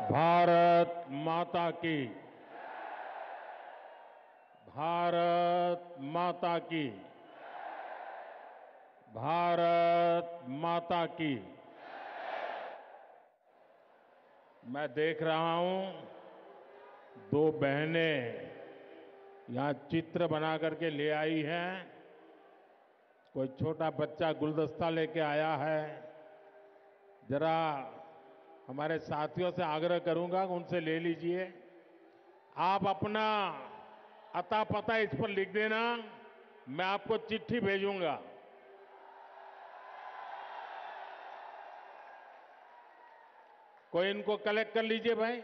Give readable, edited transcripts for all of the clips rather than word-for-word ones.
भारत माता की। भारत माता की। भारत माता की। मैं देख रहा हूं दो बहनें यहां चित्र बना करके ले आई हैं। कोई छोटा बच्चा गुलदस्ता लेके आया है। जरा हमारे साथियों से आग्रह करूंगा कि उनसे ले लीजिए। आप अपना अता पता इस पर लिख देना, मैं आपको चिट्ठी भेजूंगा। कोई इनको कलेक्ट कर लीजिए भाई,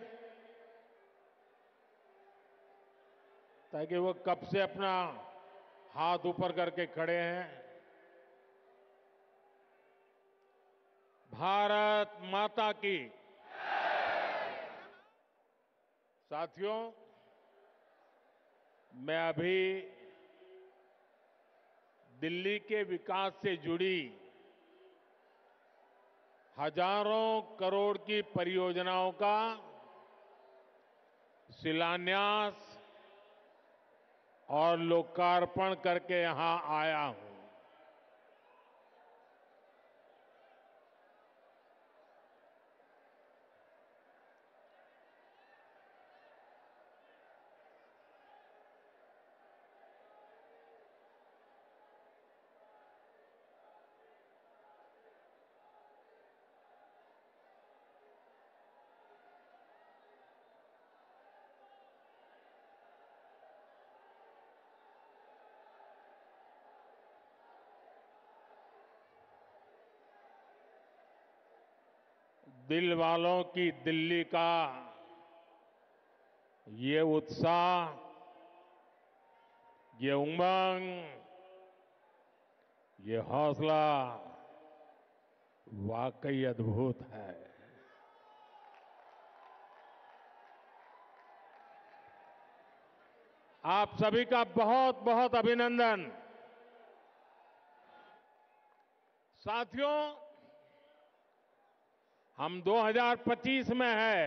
ताकि वो कब से अपना हाथ ऊपर करके खड़े हैं। भारत माता की। साथियों, मैं अभी दिल्ली के विकास से जुड़ी हजारों करोड़ की परियोजनाओं का शिलान्यास और लोकार्पण करके यहां आया हूं। दिल वालों की दिल्ली का ये उत्साह, ये उमंग, ये हौसला वाकई अद्भुत है। आप सभी का बहुत बहुत अभिनंदन। साथियों, हम 2025 में है।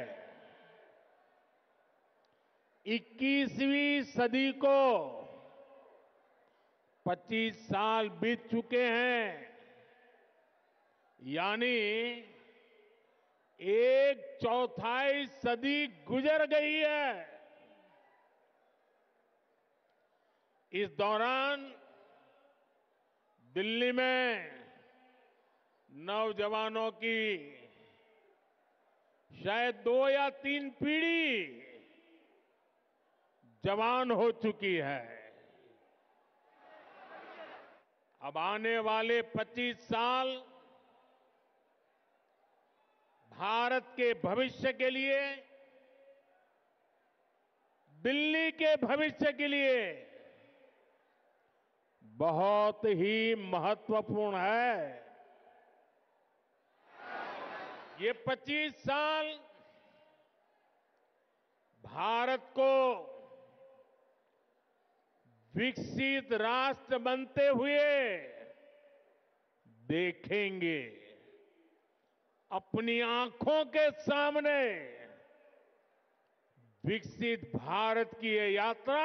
21वीं सदी को 25 साल बीत चुके हैं, यानी एक चौथाई सदी गुजर गई है। इस दौरान दिल्ली में नौजवानों की शायद 2 या 3 पीढ़ी जवान हो चुकी है। अब आने वाले 25 साल भारत के भविष्य के लिए, दिल्ली के भविष्य के लिए बहुत ही महत्वपूर्ण है। ये 25 साल भारत को विकसित राष्ट्र बनते हुए देखेंगे। अपनी आंखों के सामने विकसित भारत की ये यात्रा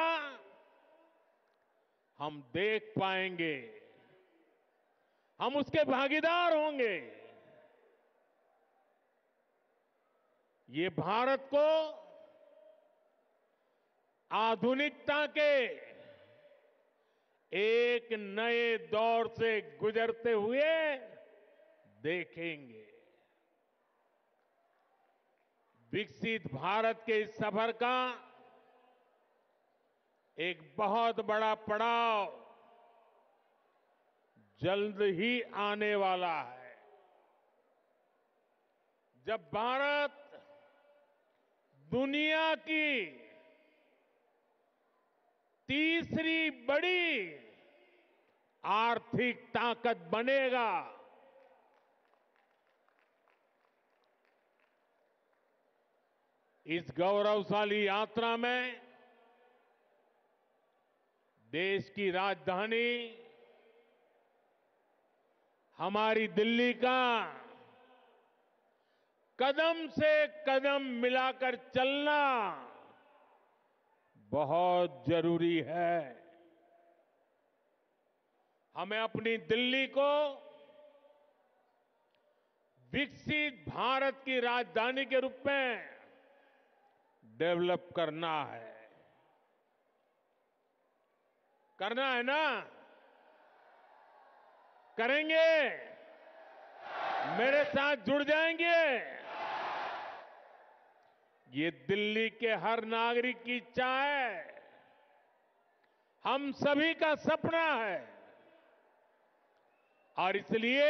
हम देख पाएंगे, हम उसके भागीदार होंगे। ये भारत को आधुनिकता के एक नए दौर से गुजरते हुए देखेंगे। विकसित भारत के इस सफर का एक बहुत बड़ा पड़ाव जल्द ही आने वाला है, जब भारत दुनिया की तीसरी बड़ी आर्थिक ताकत बनेगा। इस गौरवशाली यात्रा में देश की राजधानी हमारी दिल्ली का कदम से कदम मिलाकर चलना बहुत जरूरी है। हमें अपनी दिल्ली को विकसित भारत की राजधानी के रूप में डेवलप करना है। करना है ना? करेंगे? मेरे साथ जुड़ जाएंगे? ये दिल्ली के हर नागरिक की इच्छा है, हम सभी का सपना है। और इसलिए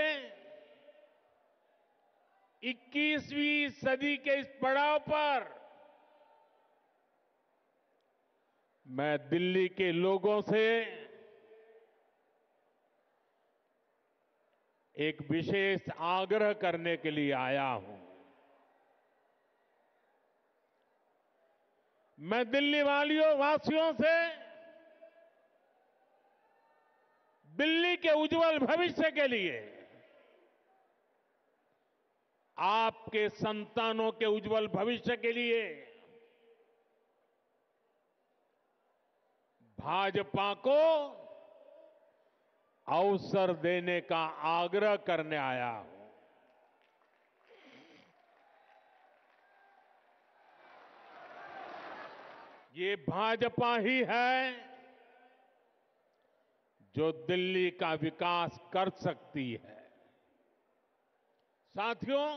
21वीं सदी के इस पड़ाव पर मैं दिल्ली के लोगों से एक विशेष आग्रह करने के लिए आया हूं। मैं दिल्ली वासियों से दिल्ली के उज्जवल भविष्य के लिए, आपके संतानों के उज्जवल भविष्य के लिए भाजपा को अवसर देने का आग्रह करने आया हूं। ये भाजपा ही है जो दिल्ली का विकास कर सकती है। साथियों,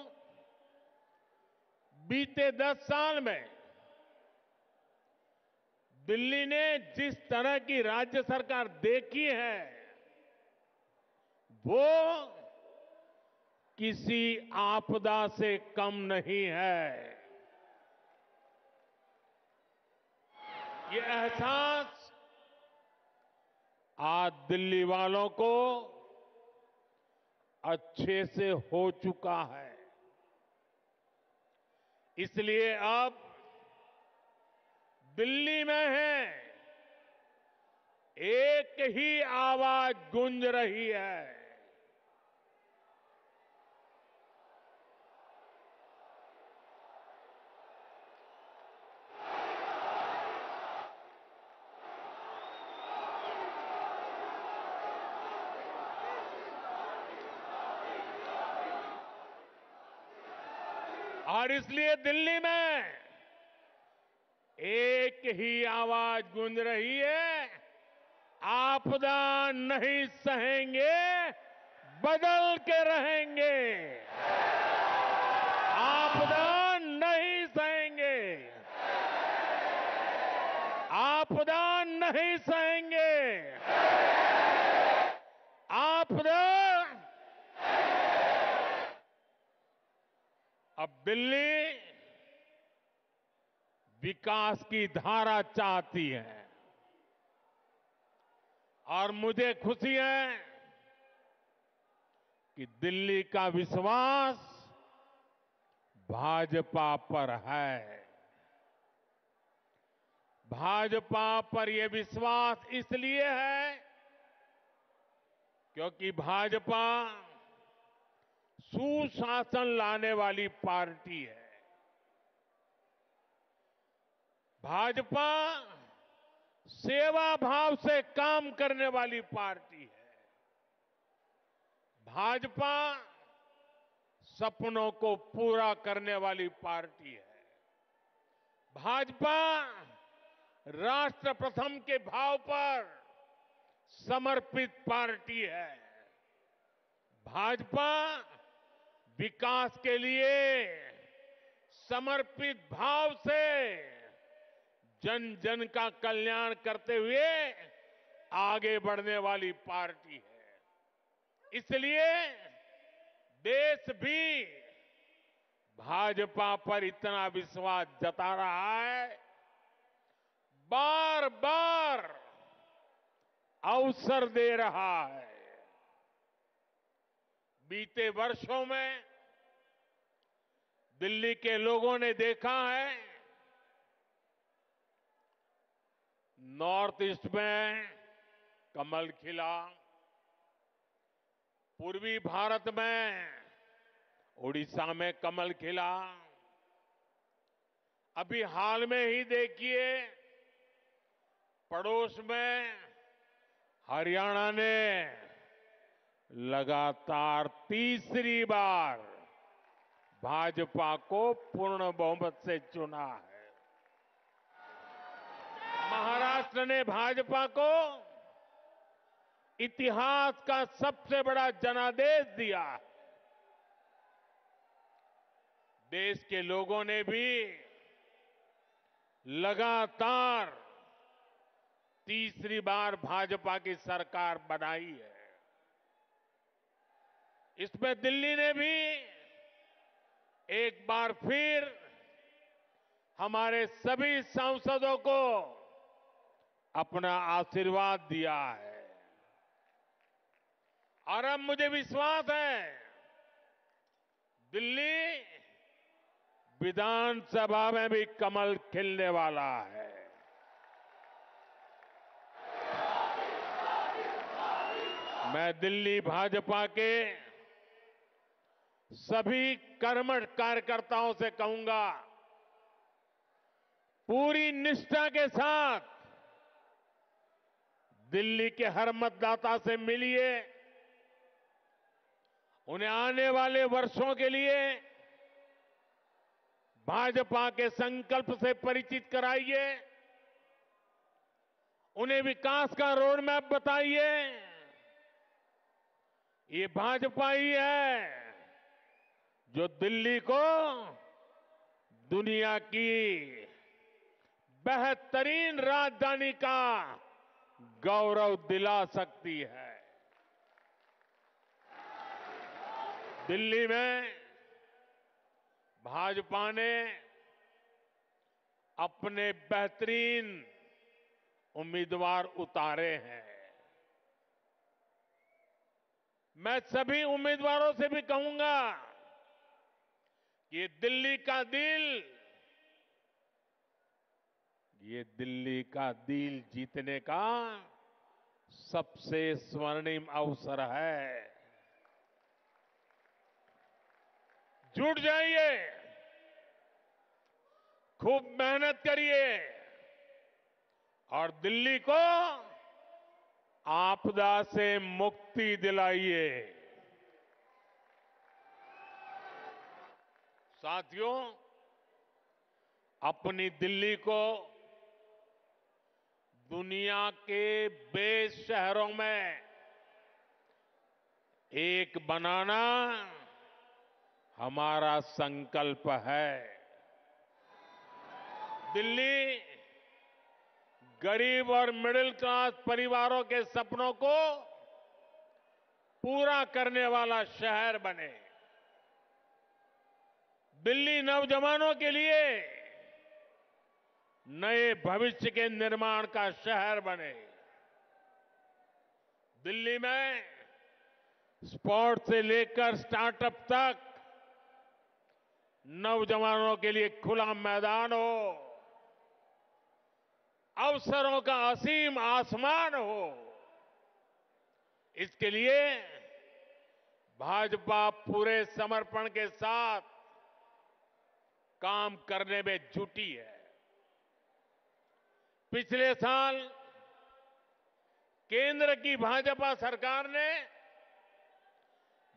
बीते 10 साल में दिल्ली ने जिस तरह की राज्य सरकार देखी है, वो किसी आपदा से कम नहीं है। ये एहसास आज दिल्ली वालों को अच्छे से हो चुका है। इसलिए अब दिल्ली में है, एक ही आवाज गूंज रही है। और इसलिए दिल्ली में एक ही आवाज गूंज रही है, आपदा नहीं सहेंगे, बदल के रहेंगे। आपदा नहीं सहेंगे, आपदा नहीं सहेंगे, आपदा। अब दिल्ली विकास की धारा चाहती है और मुझे खुशी है कि दिल्ली का विश्वास भाजपा पर है। भाजपा पर यह विश्वास इसलिए है क्योंकि भाजपा सुशासन लाने वाली पार्टी है। भाजपा सेवा भाव से काम करने वाली पार्टी है। भाजपा सपनों को पूरा करने वाली पार्टी है। भाजपा राष्ट्र प्रथम के भाव पर समर्पित पार्टी है। भाजपा विकास के लिए समर्पित भाव से जन जन का कल्याण करते हुए आगे बढ़ने वाली पार्टी है। इसलिए देश भी भाजपा पर इतना विश्वास जता रहा है, बार बार अवसर दे रहा है। बीते वर्षों में दिल्ली के लोगों ने देखा है, नॉर्थ ईस्ट में कमल खिला, पूर्वी भारत में उड़ीसा में कमल खिला। अभी हाल में ही देखिए, पड़ोस में हरियाणा ने लगातार तीसरी बार भाजपा को पूर्ण बहुमत से चुना है। महाराष्ट्र ने भाजपा को इतिहास का सबसे बड़ा जनादेश दिया है। देश के लोगों ने भी लगातार तीसरी बार भाजपा की सरकार बनाई है। इसमें दिल्ली ने भी एक बार फिर हमारे सभी सांसदों को अपना आशीर्वाद दिया है। और अब मुझे विश्वास है, दिल्ली विधानसभा में भी कमल खिलने वाला है। मैं दिल्ली भाजपा के सभी कर्मठ कार्यकर्ताओं से कहूंगा, पूरी निष्ठा के साथ दिल्ली के हर मतदाता से मिलिए, उन्हें आने वाले वर्षों के लिए भाजपा के संकल्प से परिचित कराइए, उन्हें विकास का रोड मैप बताइए। ये भाजपा ही है जो दिल्ली को दुनिया की बेहतरीन राजधानी का गौरव दिला सकती है। दिल्ली में भाजपा ने अपने बेहतरीन उम्मीदवार उतारे हैं। मैं सभी उम्मीदवारों से भी कहूंगा कि ये दिल्ली का दिल जीतने का सबसे स्वर्णिम अवसर है। जुट जाइए, खूब मेहनत करिए और दिल्ली को आपदा से मुक्ति दिलाइए। साथियों, अपनी दिल्ली को दुनिया के बेस्ट शहरों में एक बनाना हमारा संकल्प है। दिल्ली गरीब और मिडिल क्लास परिवारों के सपनों को पूरा करने वाला शहर बने। दिल्ली नौजवानों के लिए नए भविष्य के निर्माण का शहर बने। दिल्ली में स्पोर्ट्स से लेकर स्टार्टअप तक नौजवानों के लिए खुला मैदान हो, अवसरों का असीम आसमान हो। इसके लिए भाजपा पूरे समर्पण के साथ काम करने में जुटी है। पिछले साल केंद्र की भाजपा सरकार ने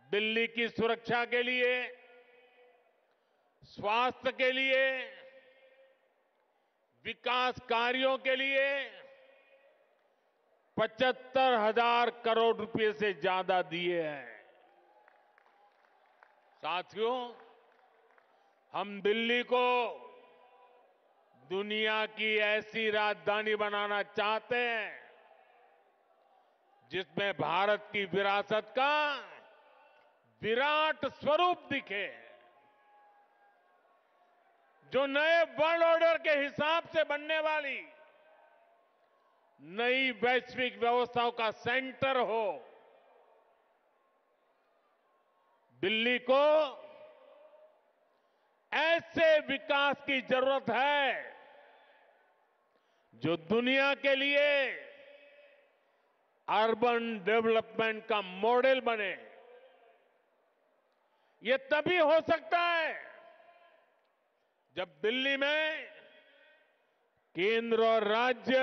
दिल्ली की सुरक्षा के लिए, स्वास्थ्य के लिए, विकास कार्यों के लिए 75,000 करोड़ रुपए से ज्यादा दिए हैं। साथियों, हम दिल्ली को दुनिया की ऐसी राजधानी बनाना चाहते हैं जिसमें भारत की विरासत का विराट स्वरूप दिखे, जो नए वर्ल्ड ऑर्डर के हिसाब से बनने वाली नई वैश्विक व्यवस्थाओं का सेंटर हो। दिल्ली को ऐसे विकास की जरूरत है जो दुनिया के लिए अर्बन डेवलपमेंट का मॉडल बने। ये तभी हो सकता है जब दिल्ली में केंद्र और राज्य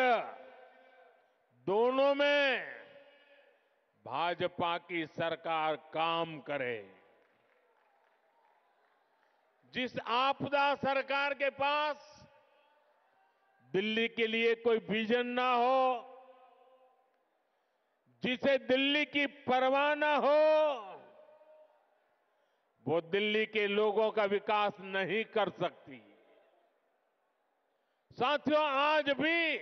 दोनों में भाजपा की सरकार काम करे। जिस आपदा सरकार के पास दिल्ली के लिए कोई विजन ना हो, जिसे दिल्ली की परवाह ना हो, वो दिल्ली के लोगों का विकास नहीं कर सकती। साथियों, आज भी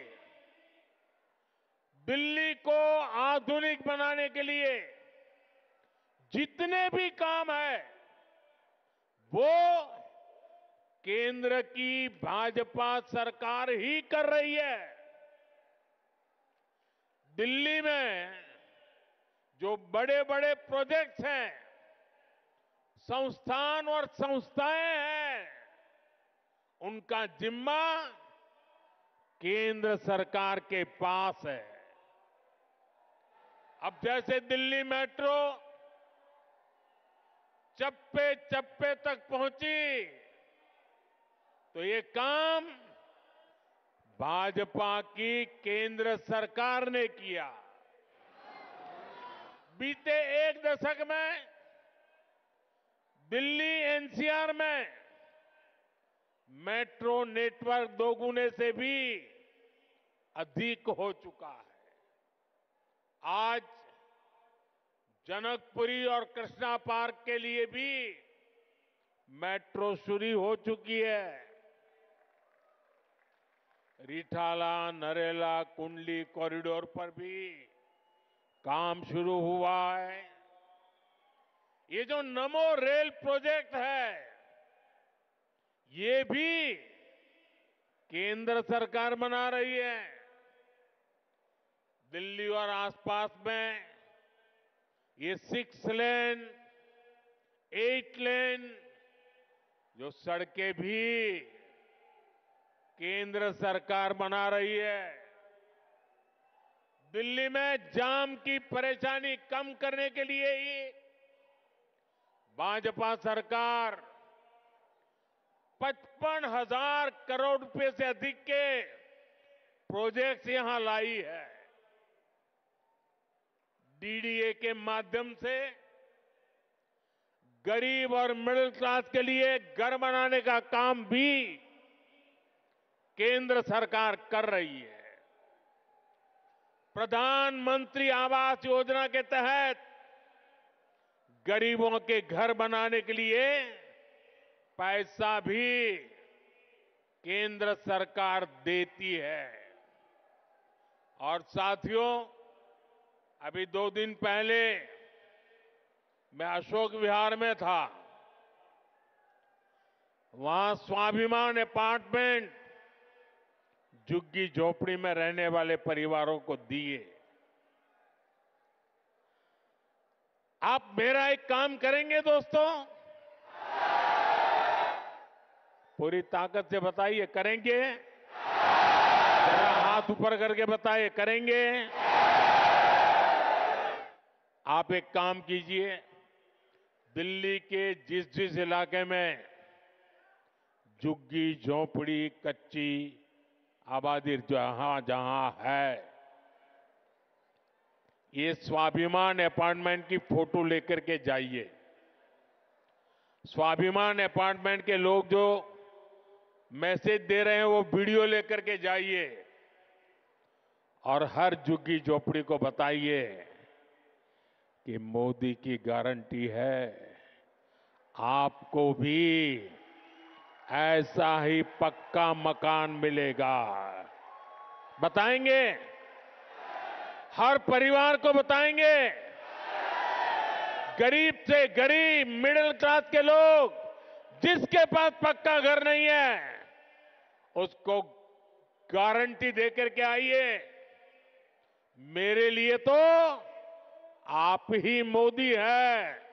दिल्ली को आधुनिक बनाने के लिए जितने भी काम है वो केंद्र की भाजपा सरकार ही कर रही है। दिल्ली में जो बड़े बड़े प्रोजेक्ट्स हैं, संस्थान और संस्थाएं हैं, उनका जिम्मा केंद्र सरकार के पास है। अब जैसे दिल्ली मेट्रो चप्पे चप्पे तक पहुंची, तो ये काम भाजपा की केंद्र सरकार ने किया। बीते एक दशक में दिल्ली एनसीआर में मेट्रो नेटवर्क दोगुने से भी अधिक हो चुका है। आज जनकपुरी और कृष्णा पार्क के लिए भी मेट्रो शुरू हो चुकी है। रिठाला, नरेला, कुंडली कॉरिडोर पर भी काम शुरू हुआ है। ये जो नमो रेल प्रोजेक्ट है, ये भी केंद्र सरकार बना रही है। दिल्ली और आसपास में ये 6 लेन, 8 लेन जो सड़कें भी केंद्र सरकार बना रही है। दिल्ली में जाम की परेशानी कम करने के लिए ही भाजपा सरकार 55,000 करोड़ रुपए से अधिक के प्रोजेक्ट्स यहां लाई है। डीडीए के माध्यम से गरीब और मिडिल क्लास के लिए घर बनाने का काम भी केंद्र सरकार कर रही है। प्रधानमंत्री आवास योजना के तहत गरीबों के घर बनाने के लिए पैसा भी केंद्र सरकार देती है। और साथियों, अभी 2 दिन पहले मैं अशोक विहार में था। वहां स्वाभिमान अपार्टमेंट झुग्गी झोपड़ी में रहने वाले परिवारों को दिए। आप मेरा एक काम करेंगे दोस्तों? पूरी ताकत से बताइए, करेंगे? जरा हाथ ऊपर करके बताइए, करेंगे? आप एक काम कीजिए, दिल्ली के जिस जिस इलाके में झुग्गी झोपड़ी कच्ची आबादी जहां जहां है, ये स्वाभिमान अपार्टमेंट की फोटो लेकर के जाइए। स्वाभिमान अपार्टमेंट के लोग जो मैसेज दे रहे हैं वो वीडियो लेकर के जाइए और हर झुग्गी झोपड़ी को बताइए कि मोदी की गारंटी है, आपको भी ऐसा ही पक्का मकान मिलेगा। बताएंगे? हर परिवार को बताएंगे। गरीब से गरीब, मिडिल क्लास के लोग जिसके पास पक्का घर नहीं है, उसको गारंटी देकर के आइए। मेरे लिए तो आप ही मोदी है।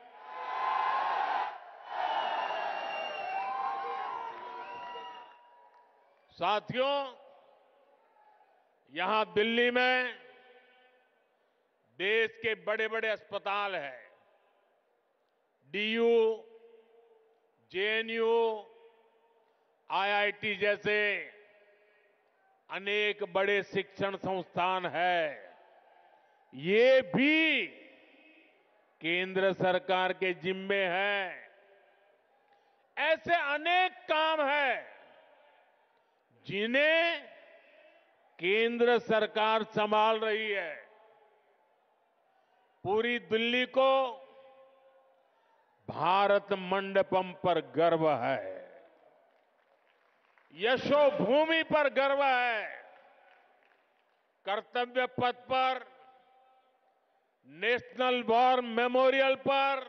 साथियों, यहां दिल्ली में देश के बड़े बड़े अस्पताल हैं। डीयू, जेएनयू, आईआईटी जैसे अनेक बड़े शिक्षण संस्थान हैं, ये भी केंद्र सरकार के जिम्मे हैं। ऐसे अनेक काम हैं जिन्हें केंद्र सरकार संभाल रही है। पूरी दिल्ली को भारत मंडपम पर गर्व है, यशोभूमि पर गर्व है। कर्तव्य पथ पर, नेशनल वॉर मेमोरियल पर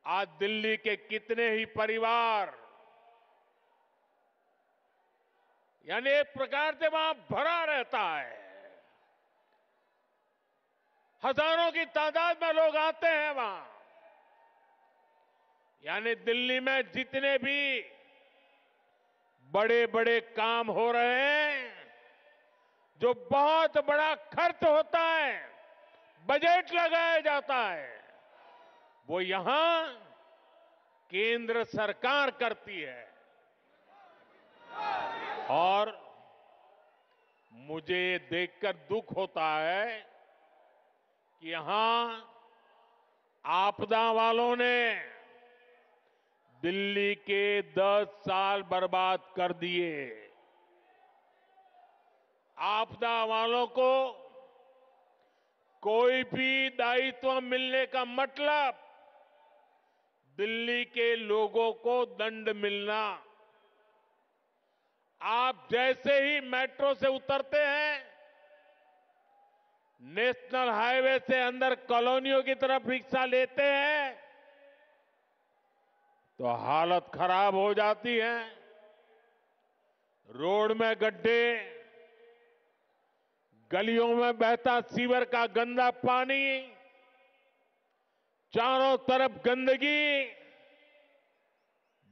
आज दिल्ली के कितने ही परिवार, यानी एक प्रकार से वहां भरा रहता है। हजारों की तादाद में लोग आते हैं वहां। यानी दिल्ली में जितने भी बड़े बड़े काम हो रहे हैं, जो बहुत बड़ा खर्च होता है, बजट लगाया जाता है, वो यहां केंद्र सरकार करती है। और मुझे ये देखकर दुख होता है कि यहां आपदा वालों ने दिल्ली के 10 साल बर्बाद कर दिए। आपदा वालों को कोई भी दायित्व मिलने का मतलब दिल्ली के लोगों को दंड मिलना। आप जैसे ही मेट्रो से उतरते हैं, नेशनल हाईवे से अंदर कॉलोनियों की तरफ रिक्शा लेते हैं, तो हालत खराब हो जाती है। रोड में गड्ढे, गलियों में बहता सीवर का गंदा पानी, चारों तरफ गंदगी,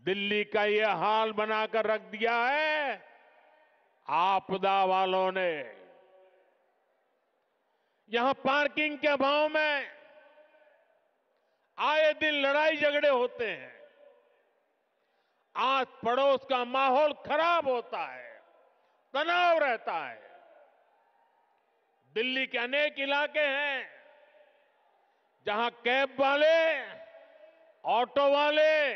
दिल्ली का ये हाल बनाकर रख दिया है आपदा वालों ने। यहां पार्किंग के अभाव में आए दिन लड़ाई झगड़े होते हैं, आस पड़ोस का माहौल खराब होता है, तनाव रहता है। दिल्ली के अनेक इलाके हैं जहां कैब वाले, ऑटो वाले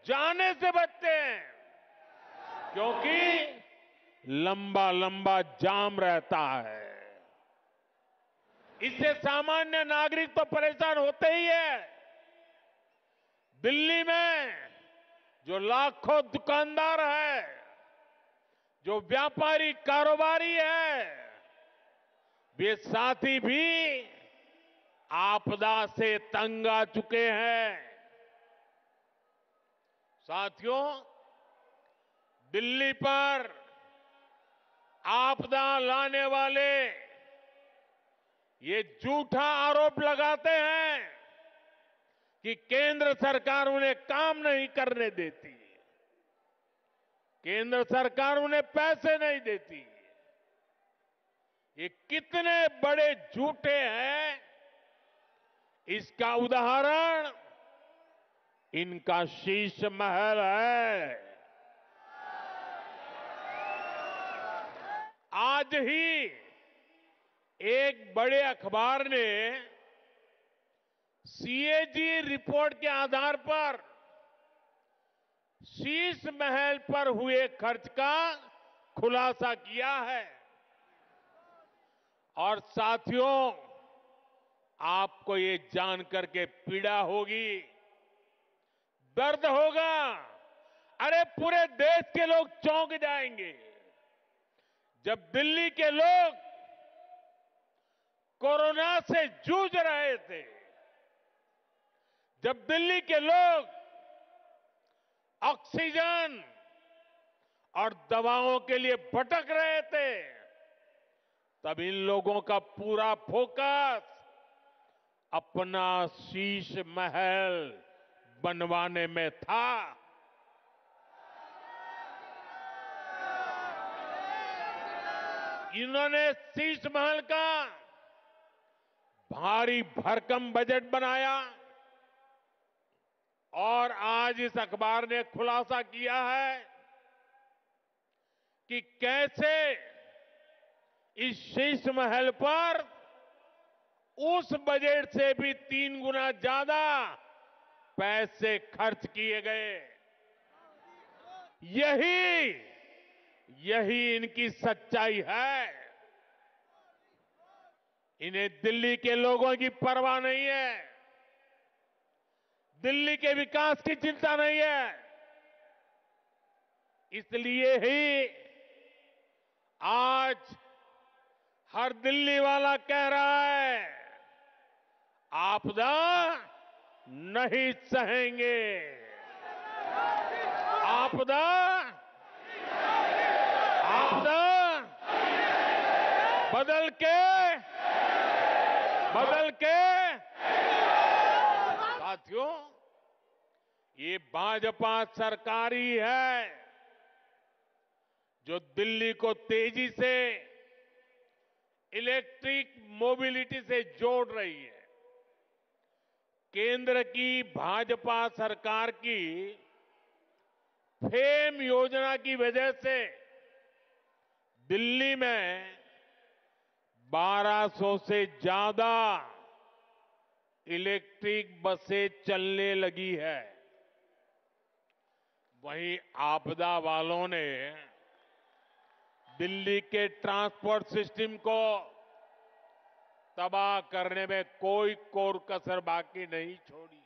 जाने से बचते हैं, क्योंकि लंबा लंबा जाम रहता है। इससे सामान्य नागरिक तो परेशान होते ही है। दिल्ली में जो लाखों दुकानदार है, जो व्यापारी कारोबारी है, वे साथी भी आपदा से तंग आ चुके हैं। साथियों, दिल्ली पर आपदा लाने वाले ये झूठा आरोप लगाते हैं कि केंद्र सरकार उन्हें काम नहीं करने देती, केंद्र सरकार उन्हें पैसे नहीं देती। ये कितने बड़े झूठे हैं, इसका उदाहरण इनका शीश महल है। आज ही एक बड़े अखबार ने सीएजी रिपोर्ट के आधार पर शीश महल पर हुए खर्च का खुलासा किया है। और साथियों, आपको ये जानकर के पीड़ा होगी, दर्द होगा। अरे पूरे देश के लोग चौंक जाएंगे जब दिल्ली के लोग कोरोना से जूझ रहे थे, जब दिल्ली के लोग ऑक्सीजन और दवाओं के लिए भटक रहे थे, तब इन लोगों का पूरा फोकस अपना शीश महल बनवाने में था। इन्होंने शीश महल का भारी भरकम बजट बनाया, और आज इस अखबार ने खुलासा किया है कि कैसे इस शीश महल पर उस बजट से भी 3 गुना ज्यादा पैसे खर्च किए गए। यही इनकी सच्चाई है। इन्हें दिल्ली के लोगों की परवाह नहीं है, दिल्ली के विकास की चिंता नहीं है। इसलिए ही आज हर दिल्ली वाला कह रहा है, आपदा नहीं सहेंगे, आपदा बदल के साथियों, ये भाजपा सरकार ही है जो दिल्ली को तेजी से इलेक्ट्रिक मोबिलिटी से जोड़ रही है। केंद्र की भाजपा सरकार की फेम योजना की वजह से दिल्ली में 1200 से ज्यादा इलेक्ट्रिक बसें चलने लगी है। वहीं आपदा वालों ने दिल्ली के ट्रांसपोर्ट सिस्टम को तबाह करने में कोई कोर कसर बाकी नहीं छोड़ी।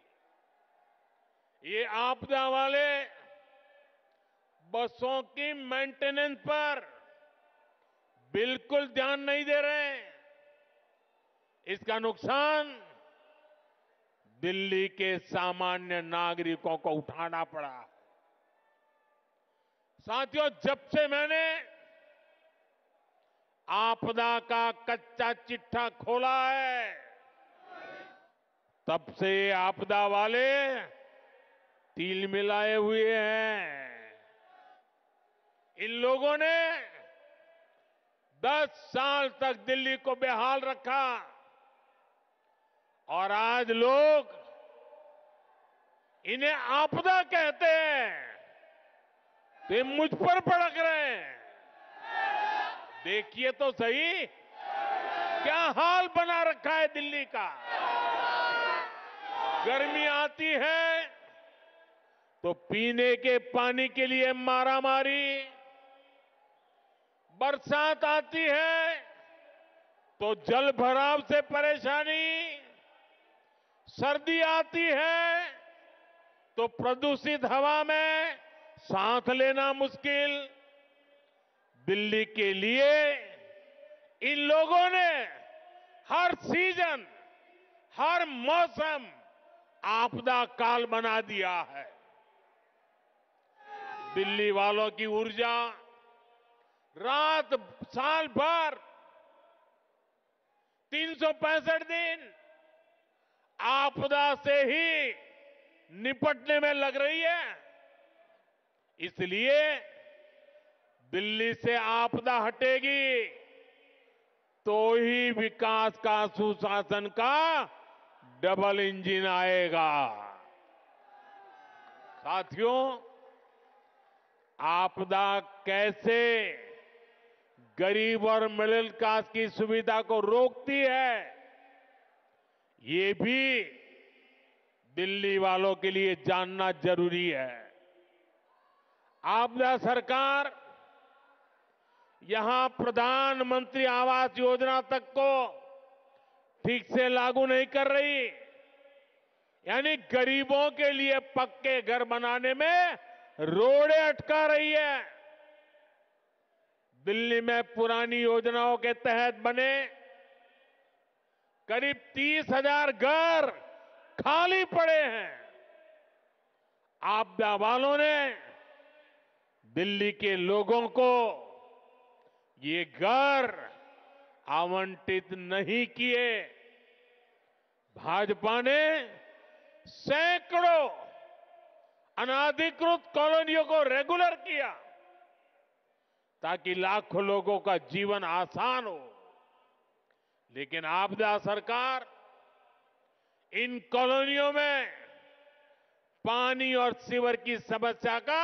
ये आपदा वाले बसों की मेंटेनेंस पर बिल्कुल ध्यान नहीं दे रहे हैं। इसका नुकसान दिल्ली के सामान्य नागरिकों को उठाना पड़ा। साथियों, जब से मैंने आपदा का कच्चा चिट्ठा खोला है, तब से आपदा वाले तिल मिलाए हुए हैं। इन लोगों ने 10 साल तक दिल्ली को बेहाल रखा और आज लोग इन्हें आपदा कहते हैं तो ये मुझ पर भड़क रहे हैं। देखिए तो सही क्या हाल बना रखा है दिल्ली का। गर्मी आती है तो पीने के पानी के लिए मारामारी, बरसात आती है तो जल भराव से परेशानी, सर्दी आती है तो प्रदूषित हवा में सांस लेना मुश्किल। दिल्ली के लिए इन लोगों ने हर सीजन, हर मौसम आपदा काल बना दिया है। दिल्ली वालों की ऊर्जा रात साल भर 365 दिन आपदा से ही निपटने में लग रही है। इसलिए दिल्ली से आपदा हटेगी तो ही विकास का, सुशासन का डबल इंजन आएगा। साथियों, आपदा कैसे गरीब और मिडिल क्लास की सुविधा को रोकती है, ये भी दिल्ली वालों के लिए जानना जरूरी है। आपदा सरकार यहां प्रधानमंत्री आवास योजना तक को ठीक से लागू नहीं कर रही, यानी गरीबों के लिए पक्के घर बनाने में रोड़े अटका रही है। दिल्ली में पुरानी योजनाओं के तहत बने करीब 30,000 घर खाली पड़े हैं। आपदा वालों ने दिल्ली के लोगों को ये घर आवंटित नहीं किए। भाजपा ने सैकड़ों अनाधिकृत कॉलोनियों को रेगुलर किया ताकि लाखों लोगों का जीवन आसान हो। लेकिन आपदा सरकार इन कॉलोनियों में पानी और सीवर की समस्या का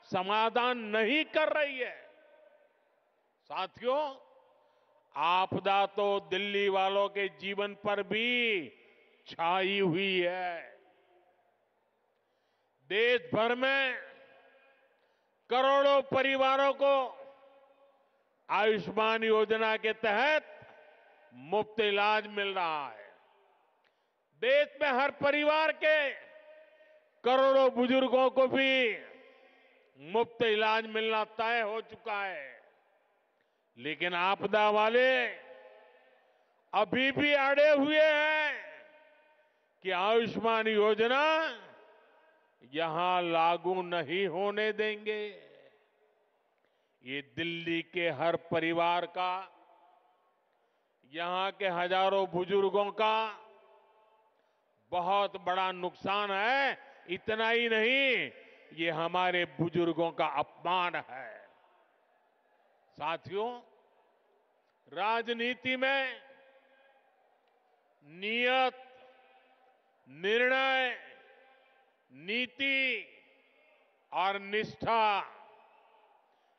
समाधान नहीं कर रही है। साथियों, आपदा तो दिल्ली वालों के जीवन पर भी छाई हुई है। देश भर में करोड़ों परिवारों को आयुष्मान योजना के तहत मुफ्त इलाज मिल रहा है। देश में हर परिवार के करोड़ों बुजुर्गों को भी मुफ्त इलाज मिलना तय हो चुका है। लेकिन आपदा वाले अभी भी अड़े हुए हैं कि आयुष्मान योजना यहां लागू नहीं होने देंगे। ये दिल्ली के हर परिवार का, यहां के हजारों बुजुर्गों का बहुत बड़ा नुकसान है। इतना ही नहीं, ये हमारे बुजुर्गों का अपमान है। साथियों, राजनीति में नियत, निर्णय, नीति और निष्ठा,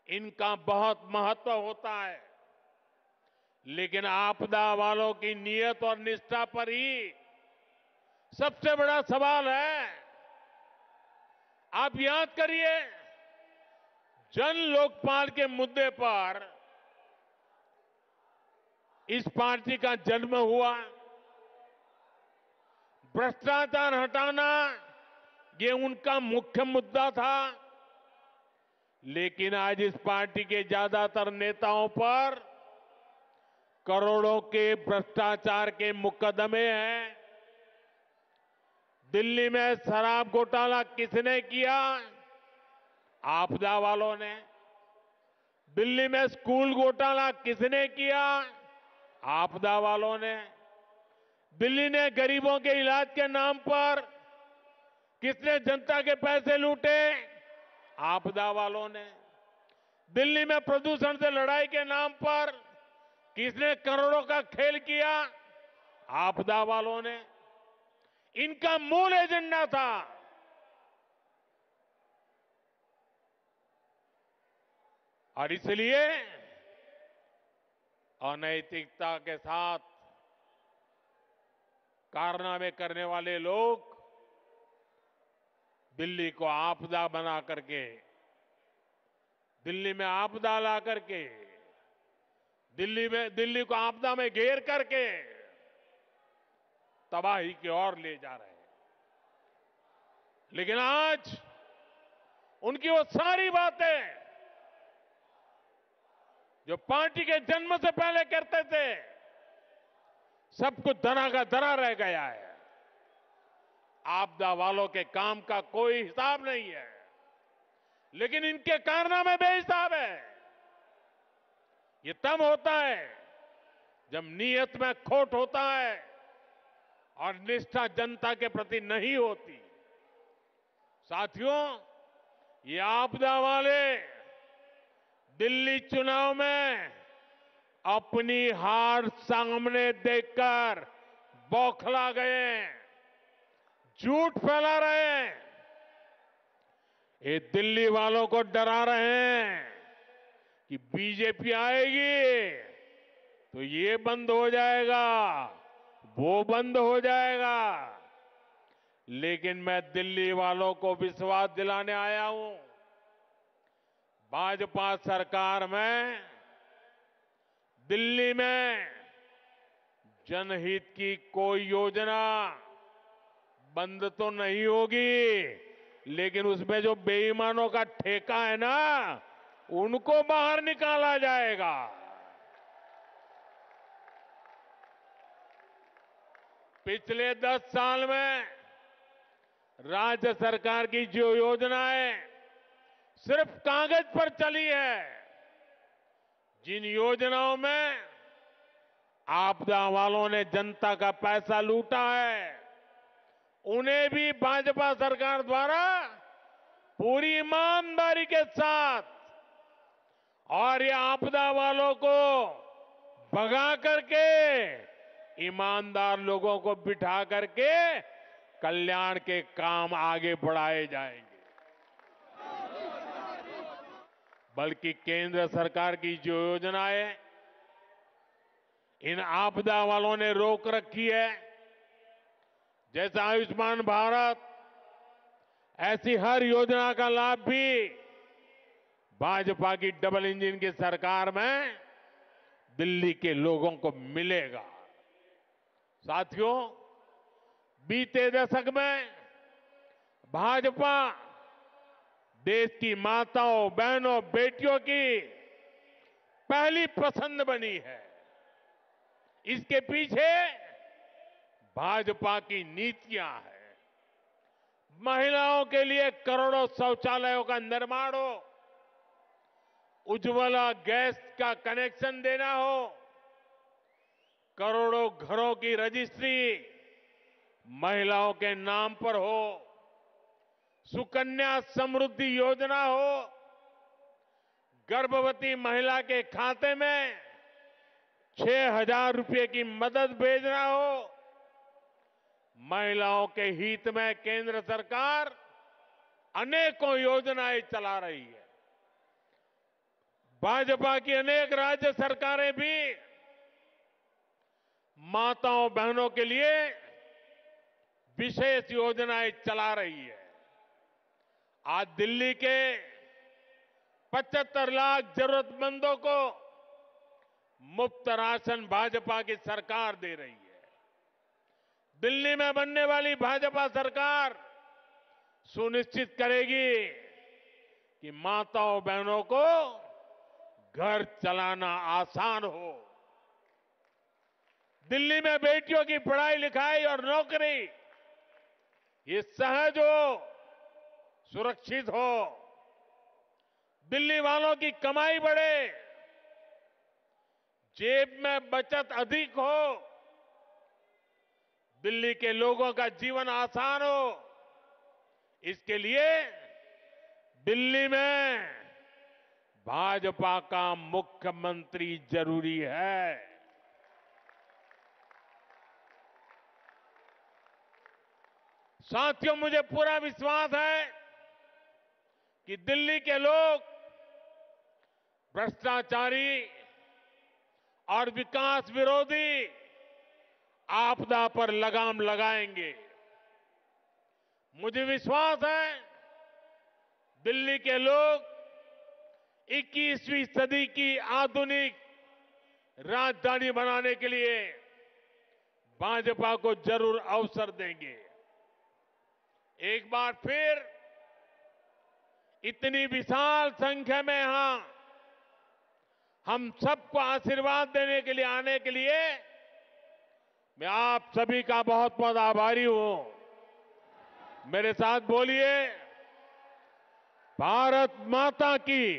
इनका बहुत महत्व होता है। लेकिन आपदा वालों की नियत और निष्ठा पर ही सबसे बड़ा सवाल है। आप याद करिए, जन लोकपाल के मुद्दे पर इस पार्टी का जन्म हुआ। भ्रष्टाचार हटाना ये उनका मुख्य मुद्दा था। लेकिन आज इस पार्टी के ज्यादातर नेताओं पर करोड़ों के भ्रष्टाचार के मुकदमे हैं। दिल्ली में शराब घोटाला किसने किया? आपदा वालों ने। दिल्ली में स्कूल घोटाला किसने किया? आपदा वालों ने। दिल्ली ने गरीबों के इलाज के नाम पर किसने जनता के पैसे लूटे? आपदा वालों ने। दिल्ली में प्रदूषण से लड़ाई के नाम पर किसने करोड़ों का खेल किया? आपदा वालों ने। इनका मूल एजेंडा था और इसलिए अनैतिकता के साथ कारनामे करने वाले लोग दिल्ली को आपदा बना करके, दिल्ली में आपदा ला करके, दिल्ली को आपदा में घेर करके तबाही की ओर ले जा रहे हैं। लेकिन आज उनकी वो सारी बातें जो पार्टी के जन्म से पहले करते थे, सब कुछ धरा का धरा रह गया है। आपदा वालों के काम का कोई हिसाब नहीं है, लेकिन इनके कारनामे बेहिसाब है। ये तब होता है जब नीयत में खोट होता है और निष्ठा जनता के प्रति नहीं होती। साथियों, ये आपदा वाले दिल्ली चुनाव में अपनी हार सामने देखकर बौखला गए, झूठ फैला रहे हैं। ये दिल्ली वालों को डरा रहे हैं कि बीजेपी आएगी तो ये बंद हो जाएगा, वो बंद हो जाएगा। लेकिन मैं दिल्ली वालों को विश्वास दिलाने आया हूं, भाजपा सरकार में दिल्ली में जनहित की कोई योजना बंद तो नहीं होगी, लेकिन उसमें जो बेईमानों का ठेका है ना, उनको बाहर निकाला जाएगा। पिछले 10 साल में राज्य सरकार की जो योजनाएं सिर्फ कागज पर चली है, जिन योजनाओं में आपदा वालों ने जनता का पैसा लूटा है, उन्हें भी भाजपा सरकार द्वारा पूरी ईमानदारी के साथ और ये आपदा वालों को भगा करके ईमानदार लोगों को बिठा करके कल्याण के काम आगे बढ़ाए जाएंगे। बल्कि केंद्र सरकार की जो योजनाएं इन आपदा वालों ने रोक रखी है, जैसे आयुष्मान भारत, ऐसी हर योजना का लाभ भी भाजपा की डबल इंजन की सरकार में दिल्ली के लोगों को मिलेगा। साथियों, बीते दशक में भाजपा देश की माताओं, बहनों, बेटियों की पहली पसंद बनी है। इसके पीछे भाजपा की नीतियां हैं। महिलाओं के लिए करोड़ों शौचालयों का निर्माण हो, उज्ज्वला गैस का कनेक्शन देना हो, करोड़ों घरों की रजिस्ट्री महिलाओं के नाम पर हो, सुकन्या समृद्धि योजना हो, गर्भवती महिला के खाते में 6,000 रुपए की मदद भेजना हो, महिलाओं के हित में केंद्र सरकार अनेकों योजनाएं चला रही है। भाजपा की अनेक राज्य सरकारें भी माताओं, बहनों के लिए विशेष योजनाएं चला रही है। आज दिल्ली के 75 लाख जरूरतमंदों को मुफ्त राशन भाजपा की सरकार दे रही है। दिल्ली में बनने वाली भाजपा सरकार सुनिश्चित करेगी कि माताओं, बहनों को घर चलाना आसान हो। दिल्ली में बेटियों की पढ़ाई लिखाई और नौकरी ये सहज हो, सुरक्षित हो। दिल्ली वालों की कमाई बढ़े, जेब में बचत अधिक हो, दिल्ली के लोगों का जीवन आसान हो। इसके लिए दिल्ली में भाजपा का मुख्यमंत्री जरूरी है। साथियों, मुझे पूरा विश्वास है कि दिल्ली के लोग भ्रष्टाचारी और विकास विरोधी आपदा पर लगाम लगाएंगे। मुझे विश्वास है दिल्ली के लोग 21वीं सदी की आधुनिक राजधानी बनाने के लिए भाजपा को जरूर अवसर देंगे। एक बार फिर इतनी विशाल संख्या में यहां हम सबको आशीर्वाद देने के लिए आने के लिए मैं आप सभी का बहुत बहुत आभारी हूं। मेरे साथ बोलिए, भारत माता की।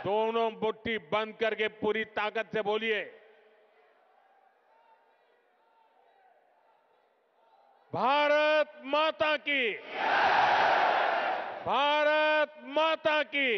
दोनों मुट्ठी बंद करके पूरी ताकत से बोलिए, भारत माता की। भारत माता की।